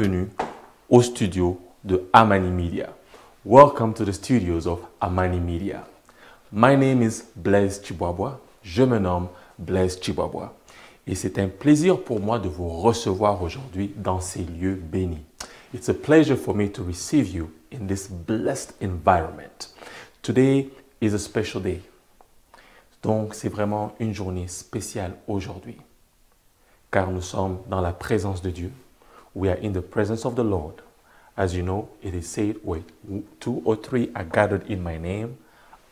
bienvenue au studio de Amani Media. Welcome to the studios of Amani Media. My name is Blaise Chibwabwa. Je me nomme Blaise Chibwabwa. Et c'est un plaisir pour moi de vous recevoir aujourd'hui dans ces lieux bénis. It's a pleasure for me to receive you in this blessed environment. Today is a special day. Donc, c'est vraiment une journée spéciale aujourd'hui. Car nous sommes dans la présence de Dieu. We are in the presence of the Lord. As you know, it is said, where 2 or 3 are gathered in my name,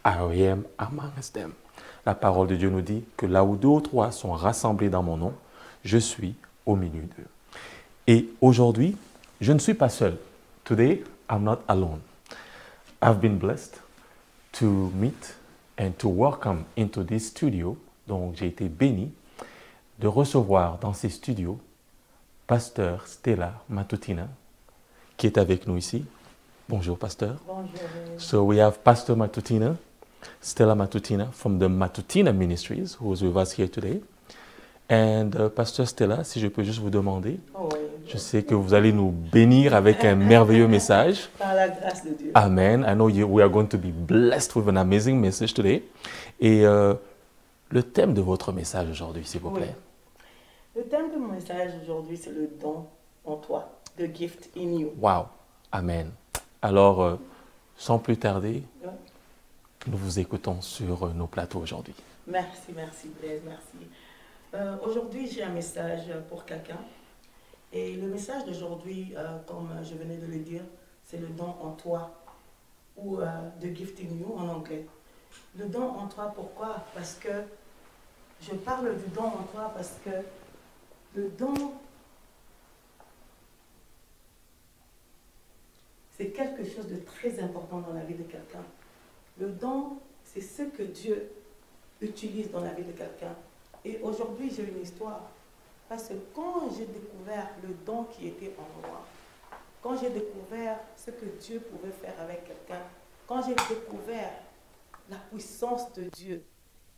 I am amongst them. La parole de Dieu nous dit que là où 2 ou 3 sont rassemblés dans mon nom, je suis au milieu d'eux. Et aujourd'hui, je ne suis pas seul. Today, I'm not alone. I've been blessed to meet and to welcome into this studio. Donc, j'ai été béni de recevoir dans ces studios Pasteur Stella Matutina, qui est avec nous ici. Bonjour, Pasteur. Bonjour. So we have Pastor Matutina, Stella Matutina from the Matutina Ministries, who is with us here today. And Pasteur Stella, si je peux juste vous demander, je sais que vous allez nous bénir avec un merveilleux message. Par la grâce de Dieu. Amen. I know we are going to be blessed with an amazing message today. Et le thème de votre message aujourd'hui, s'il vous plaît. Le thème de mon message aujourd'hui, c'est le don en toi, the gift in you. Wow. Amen. Alors, sans plus tarder, nous vous écoutons sur nos plateaux aujourd'hui. Merci Blaise, merci. Aujourd'hui, j'ai un message pour quelqu'un. Et le message d'aujourd'hui, comme je venais de le dire, c'est le don en toi, ou the gift in you en anglais. Le don en toi, pourquoi? Parce que je parle du don en toi parce que le don, c'est quelque chose de très important dans la vie de quelqu'un. Le don, c'est ce que Dieu utilise dans la vie de quelqu'un. Et aujourd'hui, j'ai une histoire. Parce que quand j'ai découvert le don qui était en moi, quand j'ai découvert ce que Dieu pouvait faire avec quelqu'un, quand j'ai découvert la puissance de Dieu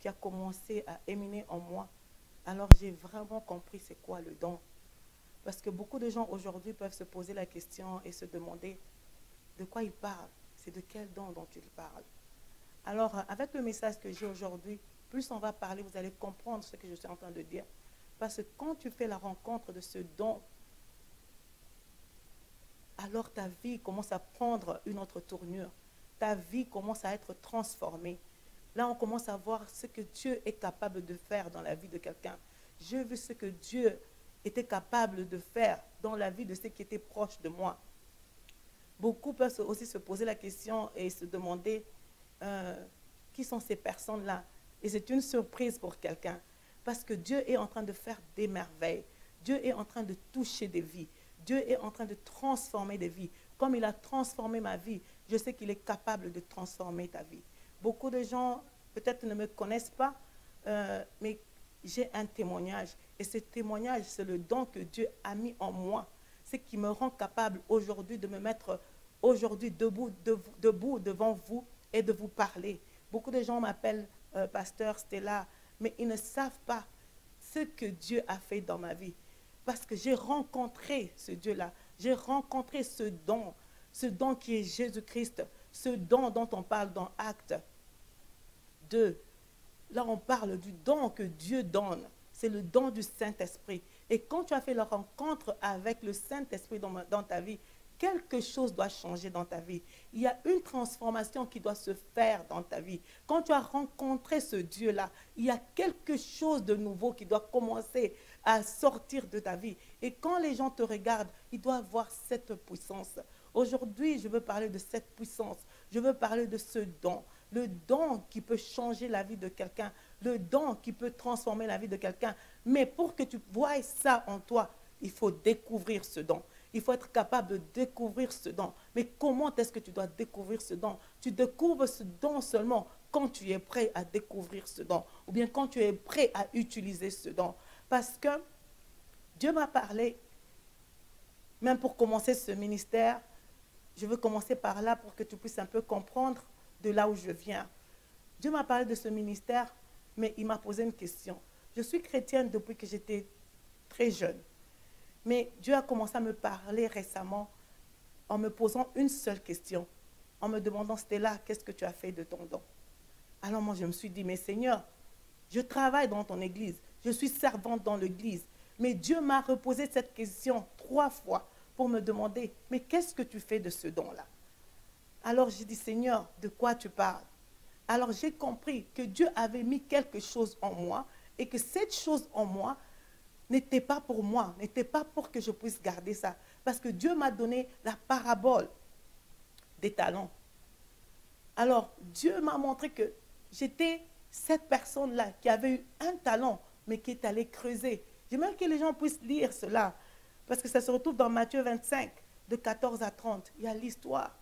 qui a commencé à éminer en moi, alors j'ai vraiment compris c'est quoi le don. Parce que beaucoup de gens aujourd'hui peuvent se poser la question et se demander de quoi ils parlent. C'est de quel don dont ils parlent. Alors, avec le message que j'ai aujourd'hui, plus on va parler, vous allez comprendre ce que je suis en train de dire. Parce que quand tu fais la rencontre de ce don, alors ta vie commence à prendre une autre tournure. Ta vie commence à être transformée. Là, on commence à voir ce que Dieu est capable de faire dans la vie de quelqu'un. J'ai vu ce que Dieu était capable de faire dans la vie de ceux qui étaient proches de moi. Beaucoup peuvent aussi se poser la question et se demander qui sont ces personnes-là. Et c'est une surprise pour quelqu'un. Parce que Dieu est en train de faire des merveilles. Dieu est en train de toucher des vies. Dieu est en train de transformer des vies. Comme il a transformé ma vie, je sais qu'il est capable de transformer ta vie. Beaucoup de gens peut-être ne me connaissent pas, mais j'ai un témoignage. Et ce témoignage, c'est le don que Dieu a mis en moi. C'est qui me rend capable aujourd'hui de me mettre aujourd'hui debout devant vous et de vous parler. Beaucoup de gens m'appellent Pasteur Stella, mais ils ne savent pas ce que Dieu a fait dans ma vie. Parce que j'ai rencontré ce Dieu-là. J'ai rencontré ce don qui est Jésus-Christ, ce don dont on parle dans Actes 2. Là, on parle du don que Dieu donne. C'est le don du Saint-Esprit. Et quand tu as fait la rencontre avec le Saint-Esprit dans ta vie, quelque chose doit changer dans ta vie. Il y a une transformation qui doit se faire dans ta vie. Quand tu as rencontré ce Dieu-là, il y a quelque chose de nouveau qui doit commencer à sortir de ta vie. Et quand les gens te regardent, ils doivent voir cette puissance. Aujourd'hui, je veux parler de cette puissance. Je veux parler de ce don. Le don qui peut changer la vie de quelqu'un. Le don qui peut transformer la vie de quelqu'un. Mais pour que tu voies ça en toi, il faut découvrir ce don. Il faut être capable de découvrir ce don. Mais comment est-ce que tu dois découvrir ce don? Tu découvres ce don seulement quand tu es prêt à découvrir ce don. Ou bien quand tu es prêt à utiliser ce don. Parce que Dieu m'a parlé, même pour commencer ce ministère, je veux commencer par là pour que tu puisses un peu comprendre de là où je viens. Dieu m'a parlé de ce ministère, mais il m'a posé une question. Je suis chrétienne depuis que j'étais très jeune. Mais Dieu a commencé à me parler récemment en me posant une seule question, en me demandant, Stella, qu'est-ce que tu as fait de ton don? Alors moi, je me suis dit, mais Seigneur, je travaille dans ton église, je suis servante dans l'église, mais Dieu m'a reposé cette question 3 fois pour me demander, mais qu'est-ce que tu fais de ce don-là? Alors j'ai dit, Seigneur, de quoi tu parles? Alors j'ai compris que Dieu avait mis quelque chose en moi et que cette chose en moi n'était pas pour moi, n'était pas pour que je puisse garder ça. Parce que Dieu m'a donné la parabole des talents. Alors Dieu m'a montré que j'étais cette personne-là qui avait eu un talent, mais qui est allée creuser. J'aimerais que les gens puissent lire cela, parce que ça se retrouve dans Matthieu 25, de 14 à 30. Il y a l'histoire.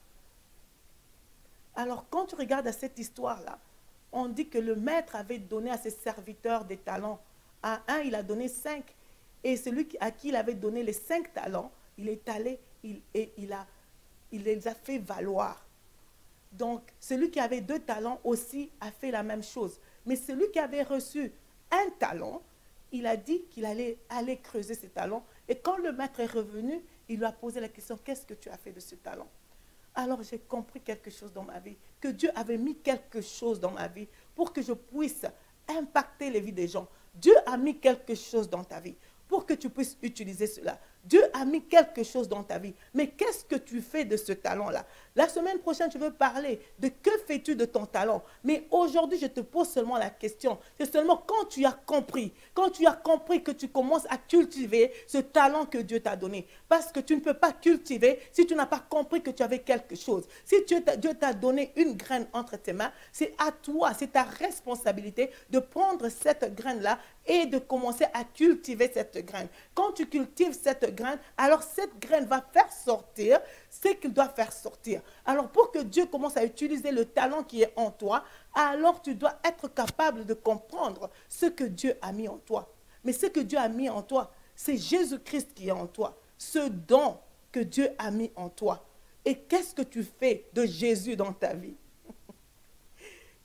Alors, quand tu regardes à cette histoire-là, on dit que le maître avait donné à ses serviteurs des talents. À un, il a donné 5. Et celui à qui il avait donné les 5 talents, il est allé, il les a fait valoir. Donc, celui qui avait 2 talents aussi a fait la même chose. Mais celui qui avait reçu un talent, il a dit qu'il allait aller creuser ses talents. Et quand le maître est revenu, il lui a posé la question, qu'est-ce que tu as fait de ce talent? Alors j'ai compris quelque chose dans ma vie, que Dieu avait mis quelque chose dans ma vie pour que je puisse impacter les vies des gens. Dieu a mis quelque chose dans ta vie pour que tu puisses utiliser cela. Dieu a mis quelque chose dans ta vie. Mais qu'est-ce que tu fais de ce talent-là? La semaine prochaine, je veux parler de que fais-tu de ton talent. Mais aujourd'hui, je te pose seulement la question. C'est seulement quand tu as compris que tu commences à cultiver ce talent que Dieu t'a donné. Parce que tu ne peux pas cultiver si tu n'as pas compris que tu avais quelque chose. Si Dieu t'a donné une graine entre tes mains, c'est à toi, c'est ta responsabilité de prendre cette graine-là et de commencer à cultiver cette graine. Quand tu cultives cette graine, alors cette graine va faire sortir ce qu'il doit faire sortir. Alors pour que Dieu commence à utiliser le talent qui est en toi, alors tu dois être capable de comprendre ce que Dieu a mis en toi. Mais ce que Dieu a mis en toi, c'est Jésus-Christ qui est en toi. Ce don que Dieu a mis en toi. Et qu'est-ce que tu fais de Jésus dans ta vie?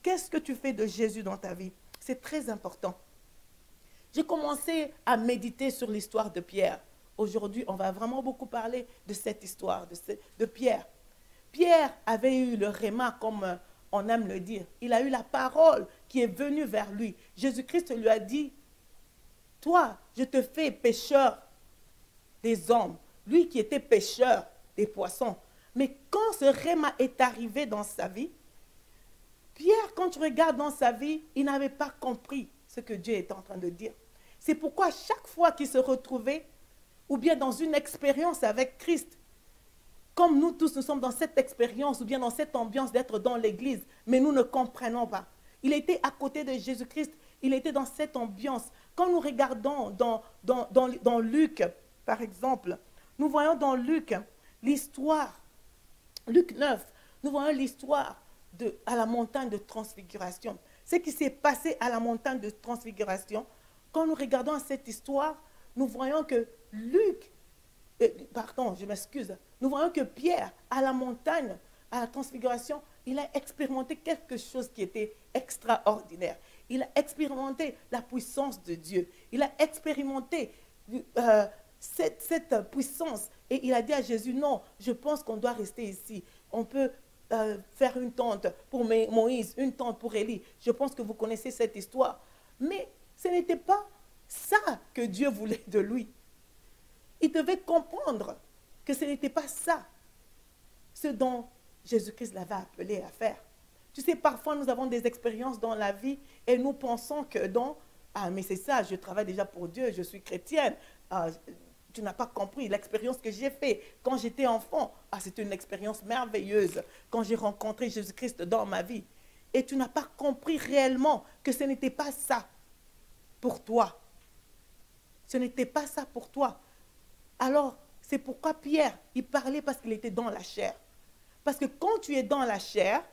Qu'est-ce que tu fais de Jésus dans ta vie? C'est très important. J'ai commencé à méditer sur l'histoire de Pierre. Aujourd'hui, on va vraiment beaucoup parler de cette histoire de Pierre. Pierre avait eu le réma, comme on aime le dire. Il a eu la parole qui est venue vers lui. Jésus-Christ lui a dit, toi, je te fais pêcheur des hommes. Lui qui était pêcheur des poissons. Mais quand ce réma est arrivé dans sa vie, Pierre, quand tu regardes dans sa vie, il n'avait pas compris ce que Dieu était en train de dire. C'est pourquoi chaque fois qu'il se retrouvait, ou bien dans une expérience avec Christ, comme nous tous, nous sommes dans cette expérience, ou bien dans cette ambiance d'être dans l'église, mais nous ne comprenons pas. Il était à côté de Jésus-Christ, il était dans cette ambiance. Quand nous regardons dans Luc, par exemple, nous voyons dans Luc l'histoire, Luc 9, nous voyons l'histoire à la montagne de transfiguration. Ce qui s'est passé à la montagne de transfiguration, quand nous regardons cette histoire, nous voyons que nous voyons que Pierre, à la montagne, à la transfiguration, il a expérimenté quelque chose qui était extraordinaire. Il a expérimenté la puissance de Dieu. Il a expérimenté cette puissance. Et il a dit à Jésus, non, je pense qu'on doit rester ici. On peut faire une tente pour Moïse, une tente pour Élie. Je pense que vous connaissez cette histoire. Mais ce n'était pas ça que Dieu voulait de lui. Il devait comprendre que ce n'était pas ça, ce dont Jésus-Christ l'avait appelé à faire. Tu sais, parfois nous avons des expériences dans la vie et nous pensons que mais c'est ça, je travaille déjà pour Dieu, je suis chrétienne. Tu n'as pas compris l'expérience que j'ai faite quand j'étais enfant. C'était une expérience merveilleuse quand j'ai rencontré Jésus-Christ dans ma vie. Et tu n'as pas compris réellement que ce n'était pas ça pour toi. Ce n'était pas ça pour toi. Alors, c'est pourquoi Pierre, il parlait parce qu'il était dans la chair. Parce que quand tu es dans la chair,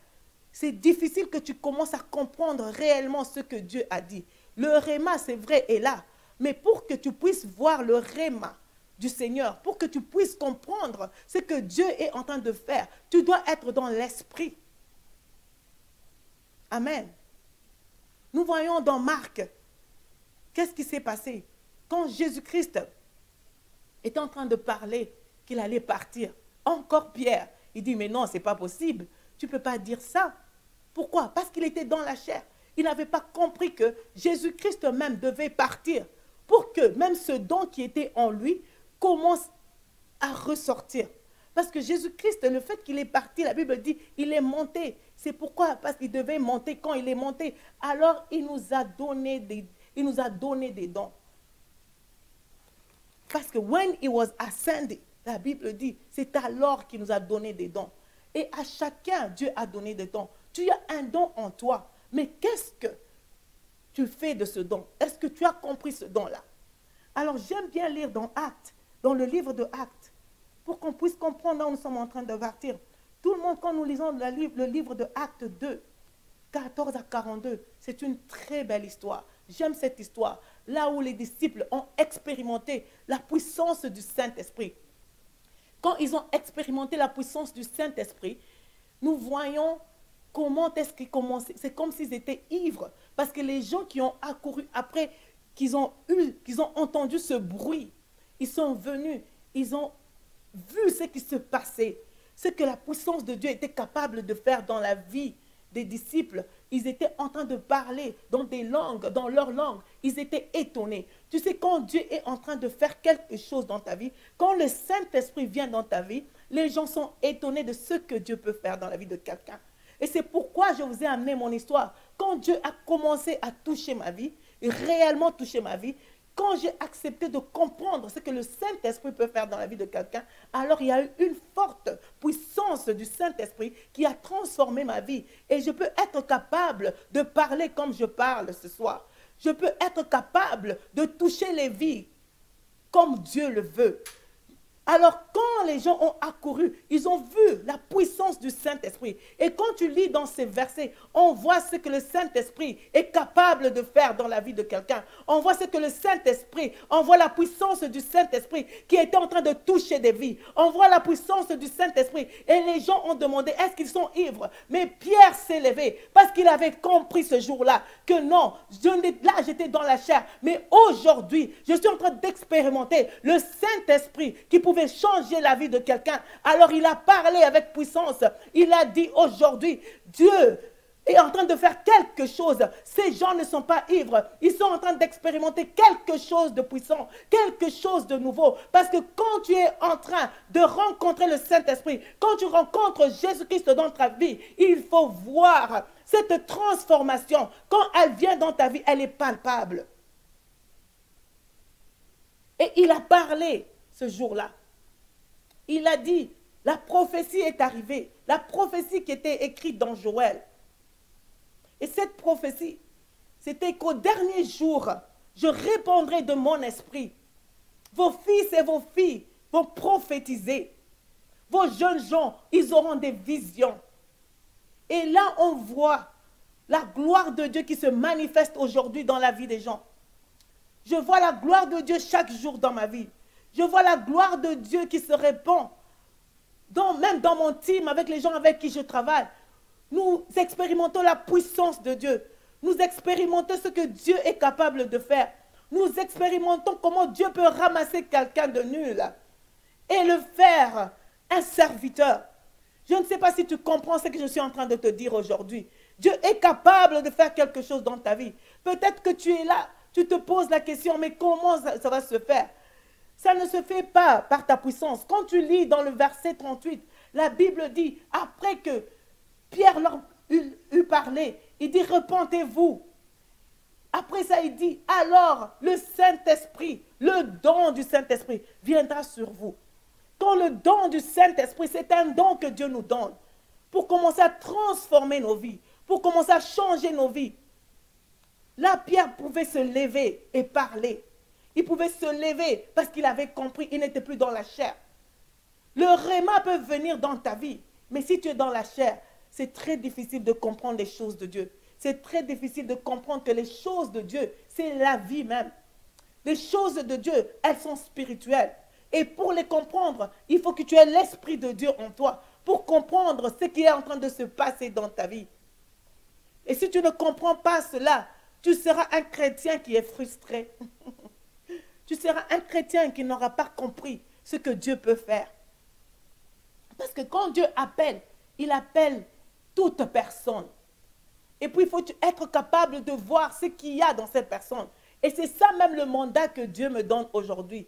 c'est difficile que tu commences à comprendre réellement ce que Dieu a dit. Le réma, c'est vrai, est là. Mais pour que tu puisses voir le réma du Seigneur, pour que tu puisses comprendre ce que Dieu est en train de faire, tu dois être dans l'esprit. Amen. Nous voyons dans Marc, qu'est-ce qui s'est passé? Quand Jésus-Christ était en train de parler qu'il allait partir. Encore Pierre, il dit, mais non, ce n'est pas possible. Tu ne peux pas dire ça. Pourquoi? Parce qu'il était dans la chair. Il n'avait pas compris que Jésus-Christ même devait partir pour que même ce don qui était en lui commence à ressortir. Parce que Jésus-Christ, le fait qu'il est parti, la Bible dit, il est monté. C'est pourquoi? Parce qu'il devait monter. Quand il est monté, alors il nous a donné des dons. Parce que when he was ascending, la Bible dit, c'est alors qu'il nous a donné des dons. Et à chacun, Dieu a donné des dons. Tu as un don en toi. Mais qu'est-ce que tu fais de ce don? Est-ce que tu as compris ce don-là? Alors j'aime bien lire dans Actes, dans le livre de Actes, pour qu'on puisse comprendre là où nous sommes en train de partir. Tout le monde, quand nous lisons le livre de Actes 2, 14 à 42, c'est une très belle histoire. J'aime cette histoire, là où les disciples ont expérimenté la puissance du Saint-Esprit. Quand ils ont expérimenté la puissance du Saint-Esprit, nous voyons comment est-ce qu'ils commençaient. C'est comme s'ils étaient ivres. Parce que les gens qui ont accouru après, qu'ils ont entendu ce bruit, ils sont venus, ils ont vu ce qui se passait, ce que la puissance de Dieu était capable de faire dans la vie des disciples. Ils étaient en train de parler dans des langues, dans leur langue. Ils étaient étonnés. Tu sais, quand Dieu est en train de faire quelque chose dans ta vie, quand le Saint-Esprit vient dans ta vie, les gens sont étonnés de ce que Dieu peut faire dans la vie de quelqu'un. Et c'est pourquoi je vous ai amené mon histoire. Quand Dieu a commencé à toucher ma vie, réellement toucher ma vie, quand j'ai accepté de comprendre ce que le Saint-Esprit peut faire dans la vie de quelqu'un, alors il y a eu une forte puissance du Saint-Esprit qui a transformé ma vie. Et je peux être capable de parler comme je parle ce soir. Je peux être capable de toucher les vies comme Dieu le veut. Alors, quand les gens ont accouru, ils ont vu la puissance du Saint-Esprit. Et quand tu lis dans ces versets, on voit ce que le Saint-Esprit est capable de faire dans la vie de quelqu'un. On voit ce que le Saint-Esprit, on voit la puissance du Saint-Esprit qui était en train de toucher des vies. On voit la puissance du Saint-Esprit. Et les gens ont demandé, est-ce qu'ils sont ivres? Mais Pierre s'est levé parce qu'il avait compris ce jour-là que non, là j'étais dans la chair. Mais aujourd'hui, je suis en train d'expérimenter le Saint-Esprit qui pouvait changer la vie de quelqu'un. Alors il a parlé avec puissance. Il a dit aujourd'hui, Dieu est en train de faire quelque chose. Ces gens ne sont pas ivres. Ils sont en train d'expérimenter quelque chose de puissant, quelque chose de nouveau. Parce que quand tu es en train de rencontrer le Saint-Esprit, quand tu rencontres Jésus-Christ dans ta vie, il faut voir cette transformation. Quand elle vient dans ta vie, elle est palpable. Et il a parlé ce jour-là. Il a dit, la prophétie est arrivée. La prophétie qui était écrite dans Joël. Et cette prophétie, c'était qu'au dernier jour, je répandrai de mon esprit. Vos fils et vos filles vont prophétiser. Vos jeunes gens, ils auront des visions. Et là, on voit la gloire de Dieu qui se manifeste aujourd'hui dans la vie des gens. Je vois la gloire de Dieu chaque jour dans ma vie. Je vois la gloire de Dieu qui se répand, même dans mon team, avec les gens avec qui je travaille. Nous expérimentons la puissance de Dieu. Nous expérimentons ce que Dieu est capable de faire. Nous expérimentons comment Dieu peut ramasser quelqu'un de nul et le faire un serviteur. Je ne sais pas si tu comprends ce que je suis en train de te dire aujourd'hui. Dieu est capable de faire quelque chose dans ta vie. Peut-être que tu es là, tu te poses la question, mais comment ça va se faire? Ça ne se fait pas par ta puissance. Quand tu lis dans le verset 38, la Bible dit, après que Pierre leur eut parlé, il dit, repentez-vous. Après ça, il dit, alors le Saint-Esprit, le don du Saint-Esprit viendra sur vous. Quand le don du Saint-Esprit, c'est un don que Dieu nous donne pour commencer à transformer nos vies, pour commencer à changer nos vies. Là, Pierre pouvait se lever et parler. Il pouvait se lever parce qu'il avait compris, il n'était plus dans la chair. Le réma peut venir dans ta vie, mais si tu es dans la chair, c'est très difficile de comprendre les choses de Dieu. C'est très difficile de comprendre que les choses de Dieu, c'est la vie même. Les choses de Dieu, elles sont spirituelles. Et pour les comprendre, il faut que tu aies l'Esprit de Dieu en toi pour comprendre ce qui est en train de se passer dans ta vie. Et si tu ne comprends pas cela, tu seras un chrétien qui est frustré. Tu seras un chrétien qui n'aura pas compris ce que Dieu peut faire. Parce que quand Dieu appelle, il appelle toute personne. Et puis, il faut être capable de voir ce qu'il y a dans cette personne. Et c'est ça même le mandat que Dieu me donne aujourd'hui.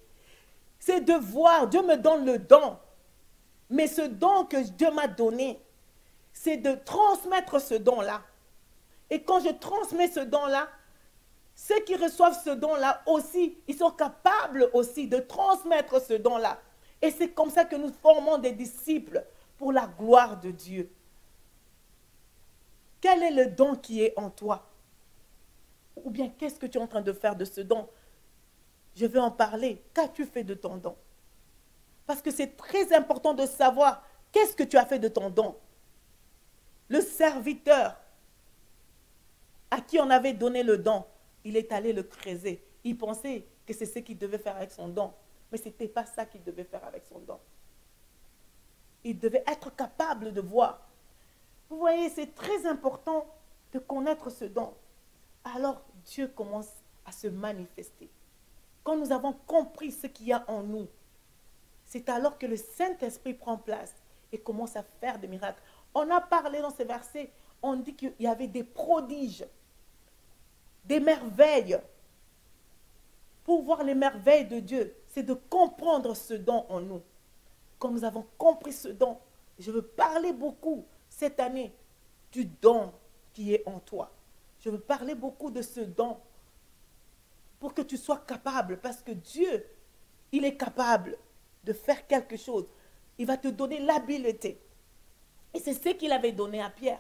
C'est de voir, Dieu me donne le don. Mais ce don que Dieu m'a donné, c'est de transmettre ce don-là. Et quand je transmets ce don-là, ceux qui reçoivent ce don-là aussi, ils sont capables aussi de transmettre ce don-là. Et c'est comme ça que nous formons des disciples pour la gloire de Dieu. Quel est le don qui est en toi? Ou bien qu'est-ce que tu es en train de faire de ce don? Je vais en parler. Qu'as-tu fait de ton don? Parce que c'est très important de savoir qu'est-ce que tu as fait de ton don. Le serviteur à qui on avait donné le don, il est allé le creuser. Il pensait que c'est ce qu'il devait faire avec son don. Mais ce n'était pas ça qu'il devait faire avec son don. Il devait être capable de voir. Vous voyez, c'est très important de connaître ce don. Alors, Dieu commence à se manifester. Quand nous avons compris ce qu'il y a en nous, c'est alors que le Saint-Esprit prend place et commence à faire des miracles. On a parlé dans ces versets, on dit qu'il y avait des prodiges, des merveilles. Pour voir les merveilles de Dieu, c'est de comprendre ce don en nous. Quand nous avons compris ce don, je veux parler beaucoup cette année du don qui est en toi. Je veux parler beaucoup de ce don pour que tu sois capable, parce que Dieu, il est capable de faire quelque chose. Il va te donner l'habileté. Et c'est ce qu'il avait donné à Pierre.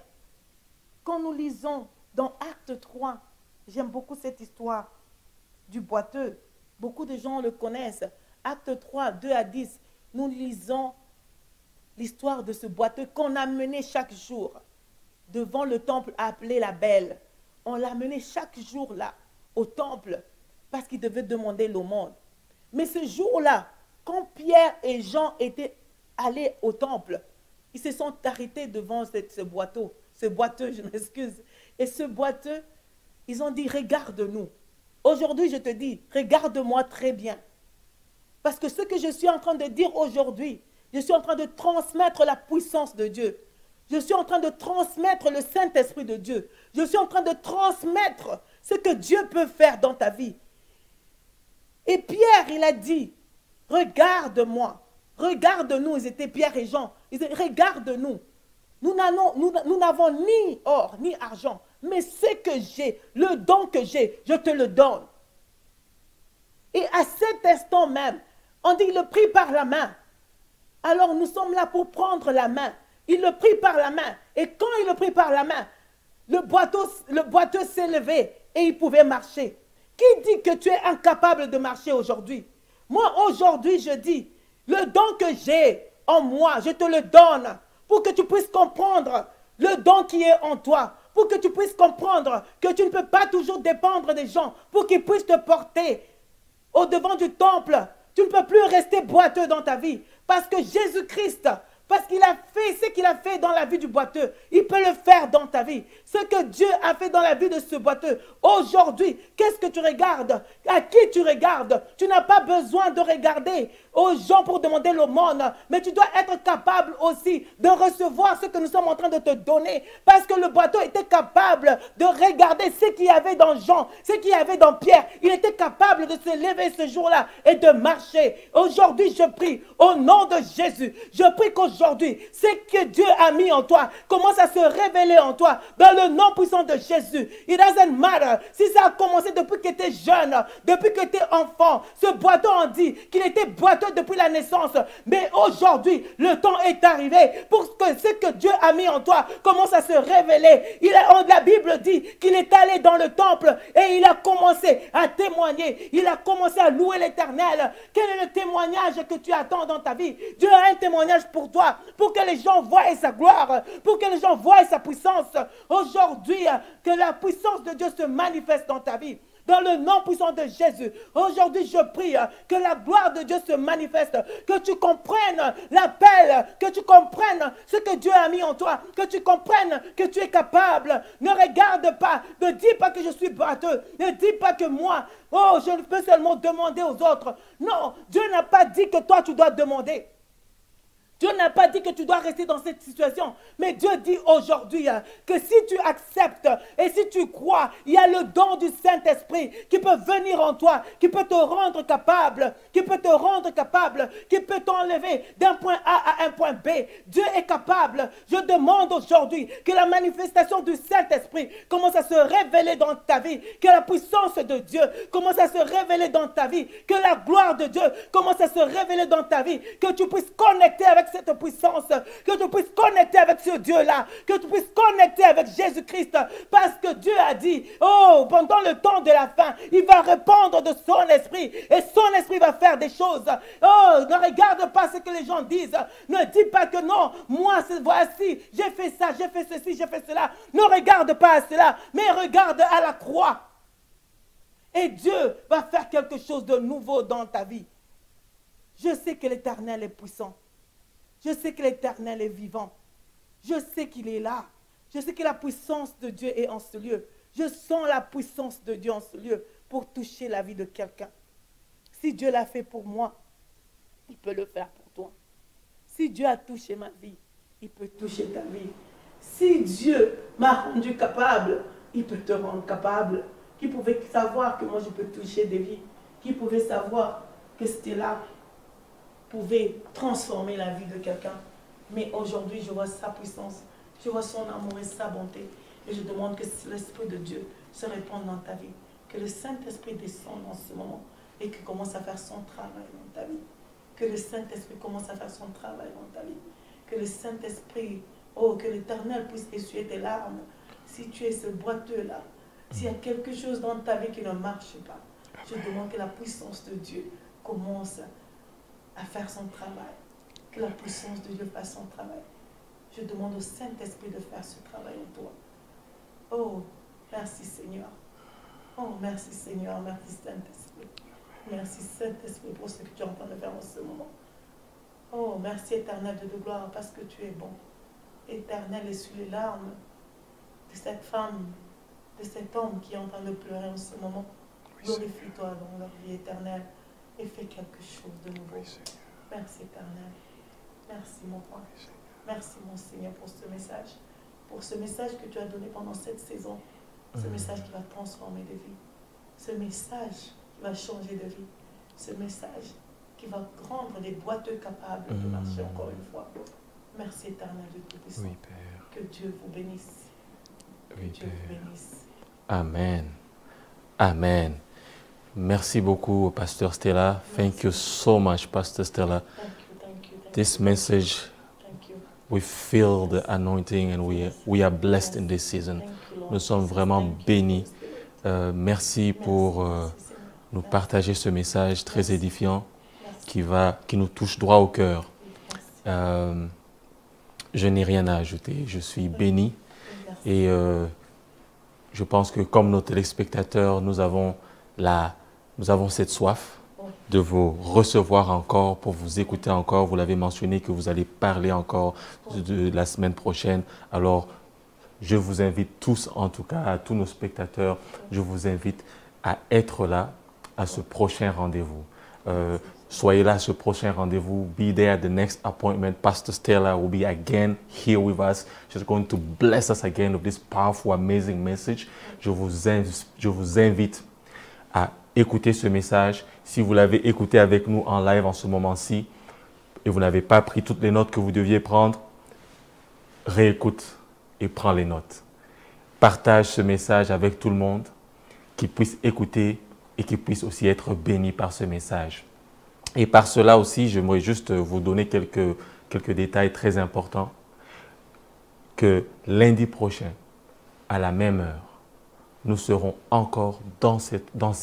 Quand nous lisons dans Acte 3, j'aime beaucoup cette histoire du boiteux. Beaucoup de gens le connaissent. Acte 3, 2 à 10, nous lisons l'histoire de ce boiteux qu'on amenait chaque jour devant le temple appelé la Belle. On l'amenait chaque jour là au temple parce qu'il devait demander l'aumône. Mais ce jour-là, quand Pierre et Jean étaient allés au temple, ils se sont arrêtés devant ce boiteux, je m'excuse. Et ce boiteux, ils ont dit, regarde-nous. Aujourd'hui, je te dis, regarde-moi très bien. Parce que ce que je suis en train de dire aujourd'hui, je suis en train de transmettre la puissance de Dieu. Je suis en train de transmettre le Saint-Esprit de Dieu. Je suis en train de transmettre ce que Dieu peut faire dans ta vie. Et Pierre, il a dit, regarde-moi, regarde-nous. Ils étaient Pierre et Jean. Ils disaient, regarde-nous. Nous n'avons ni or, ni argent. Mais ce que j'ai, le don que j'ai, je te le donne. Et à cet instant même, on dit, il le prit par la main. Alors nous sommes là pour prendre la main. Il le prit par la main. Et quand il le prit par la main, le boiteux s'est levé et il pouvait marcher. Qui dit que tu es incapable de marcher aujourd'hui? Moi, aujourd'hui, je dis, le don que j'ai en moi, je te le donne pour que tu puisses comprendre le don qui est en toi, pour que tu puisses comprendre que tu ne peux pas toujours dépendre des gens, pour qu'ils puissent te porter au-devant du temple. Tu ne peux plus rester boiteux dans ta vie, parce que Jésus-Christ, parce qu'il a fait ce qu'il a fait dans la vie du boiteux, il peut le faire dans ta vie. Ce que Dieu a fait dans la vie de ce boiteux, aujourd'hui, qu'est-ce que tu regardes? À qui tu regardes? Tu n'as pas besoin de regarder aux gens pour demander l'aumône, mais tu dois être capable aussi de recevoir ce que nous sommes en train de te donner, parce que le boiteux était capable de regarder ce qu'il y avait dans Jean, ce qu'il y avait dans Pierre. Il était capable de se lever ce jour-là et de marcher. Aujourd'hui, je prie au nom de Jésus, je prie qu'aujourd'hui, ce que Dieu a mis en toi commence à se révéler en toi dans le nom puissant de Jésus. It doesn't matter si ça a commencé depuis que tu étais jeune, depuis que tu es enfant. Ce boiteux, on dit qu'il était boiteux depuis la naissance. Mais aujourd'hui, le temps est arrivé pour que ce que Dieu a mis en toi commence à se révéler. La Bible dit qu'il est allé dans le temple et il a commencé à témoigner. Il a commencé à louer l'Éternel. Quel est le témoignage que tu attends dans ta vie? Dieu a un témoignage pour toi, pour que les gens voient sa gloire, pour que les gens voient sa puissance. Aujourd'hui, que la puissance de Dieu se manifeste dans ta vie. dans le nom puissant de Jésus. Aujourd'hui, je prie que la gloire de Dieu se manifeste, que tu comprennes l'appel, que tu comprennes ce que Dieu a mis en toi, que tu comprennes que tu es capable. Ne regarde pas, ne dis pas que je suis boiteux, ne dis pas que moi, oh, je peux seulement demander aux autres. Non, Dieu n'a pas dit que toi, tu dois demander. Dieu n'a pas dit que tu dois rester dans cette situation. Mais Dieu dit aujourd'hui que si tu acceptes et si tu crois, il y a le don du Saint-Esprit qui peut venir en toi, qui peut te rendre capable, qui peut t'enlever d'un point A à un point B. Dieu est capable. Je demande aujourd'hui que la manifestation du Saint-Esprit commence à se révéler dans ta vie, que la puissance de Dieu commence à se révéler dans ta vie, que la gloire de Dieu commence à se révéler dans ta vie, que tu puisses connecter avec cette puissance, que tu puisses connecter avec ce Dieu-là, que tu puisses connecter avec Jésus-Christ, parce que Dieu a dit, oh, pendant le temps de la fin, il va répandre de son esprit, et son esprit va faire des choses. Oh, ne regarde pas ce que les gens disent, ne dis pas que non, moi, voici, j'ai fait ça, j'ai fait ceci, j'ai fait cela. Ne regarde pas à cela, mais regarde à la croix. Et Dieu va faire quelque chose de nouveau dans ta vie. Je sais que l'Éternel est puissant. Je sais que l'Éternel est vivant. Je sais qu'il est là. Je sais que la puissance de Dieu est en ce lieu. Je sens la puissance de Dieu en ce lieu pour toucher la vie de quelqu'un. Si Dieu l'a fait pour moi, il peut le faire pour toi. Si Dieu a touché ma vie, il peut toucher ta vie. Si Dieu m'a rendu capable, il peut te rendre capable. Qui pouvait savoir que moi je peux toucher des vies? Qui pouvait savoir que c'était là pouvait transformer la vie de quelqu'un? Mais aujourd'hui, je vois sa puissance, je vois son amour et sa bonté. Et je demande que l'Esprit de Dieu se répande dans ta vie. Que le Saint-Esprit descende en ce moment et qu'il commence à faire son travail dans ta vie. Que le Saint-Esprit commence à faire son travail dans ta vie. Que le Saint-Esprit, oh, que l'Éternel puisse essuyer tes larmes. Si tu es ce boiteux-là, s'il y a quelque chose dans ta vie qui ne marche pas, je demande que la puissance de Dieu commence à faire son travail. Que la puissance de Dieu fasse son travail. Je demande au Saint-Esprit de faire ce travail en toi. Oh, merci Seigneur. Oh, merci Seigneur. Merci Saint-Esprit. Merci Saint-Esprit pour ce que tu es en train de faire en ce moment. Oh, merci Éternel de gloire parce que tu es bon. Éternel, essuie les larmes de cette femme, de cet homme qui est en train de pleurer en ce moment. Glorifie-toi dans leur vie éternelle et fais quelque chose de nouveau. Merci Éternel. Merci mon roi. Merci mon Seigneur pour ce message que tu as donné pendant cette saison. Ce message qui va transformer des vies. Ce message qui va changer de vie. Ce message qui va rendre des boiteux capables de marcher encore une fois. Merci Éternel de Tout-Puissant. Oui, Père. Que Dieu vous bénisse. Oui, Que Dieu vous Père. bénisse. Amen. Amen. Merci beaucoup, Pastor Stella. Thank you so much, Pastor Stella. Thank you. This message, Thank you. we feel the anointing and we are blessed in this season. Thank you, Lord. Nous sommes vraiment Thank you, bénis. Holy Spirit. Merci pour Merci, Seigneur. nous partager ce message très Merci. édifiant Merci. qui nous touche droit au cœur. Merci. Je n'ai rien à ajouter. Je suis béni Merci. et je pense que comme nos téléspectateurs, nous avons cette soif de vous recevoir encore, pour vous écouter encore. Vous l'avez mentionné que vous allez parler encore de la semaine prochaine. Alors, je vous invite tous, en tout cas à tous nos spectateurs, je vous invite à être là à ce prochain rendez-vous. Soyez là à ce prochain rendez-vous. Be there at the next appointment. Pastor Stella will be again here with us. She's going to bless us again with this powerful, amazing message. Je vous invite à écouter ce message. Si vous l'avez écouté avec nous en live en ce moment-ci et vous n'avez pas pris toutes les notes que vous deviez prendre, réécoute et prends les notes. Partage ce message avec tout le monde, qui puisse écouter et qui puisse aussi être béni par ce message. Et par cela aussi, j'aimerais juste vous donner quelques détails très importants. Que lundi prochain, à la même heure, nous serons encore dans ces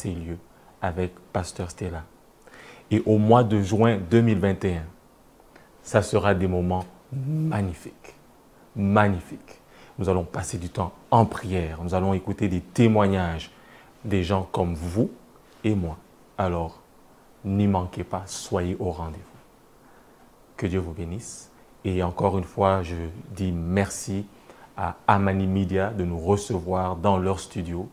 lieux avec Pasteur Stella. Et au mois de juin 2021, ça sera des moments magnifiques. Magnifiques. Nous allons passer du temps en prière. Nous allons écouter des témoignages des gens comme vous et moi. Alors, n'y manquez pas, soyez au rendez-vous. Que Dieu vous bénisse. Et encore une fois, je dis merci à Amani Media de nous recevoir dans leur studio,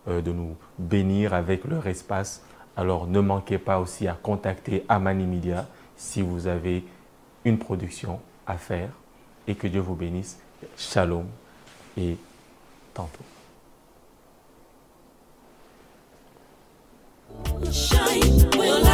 de nous bénir avec leur espace. Alors, ne manquez pas aussi à contacter Amani Media si vous avez une production à faire. Et que Dieu vous bénisse. Shalom et tantôt. Shine, will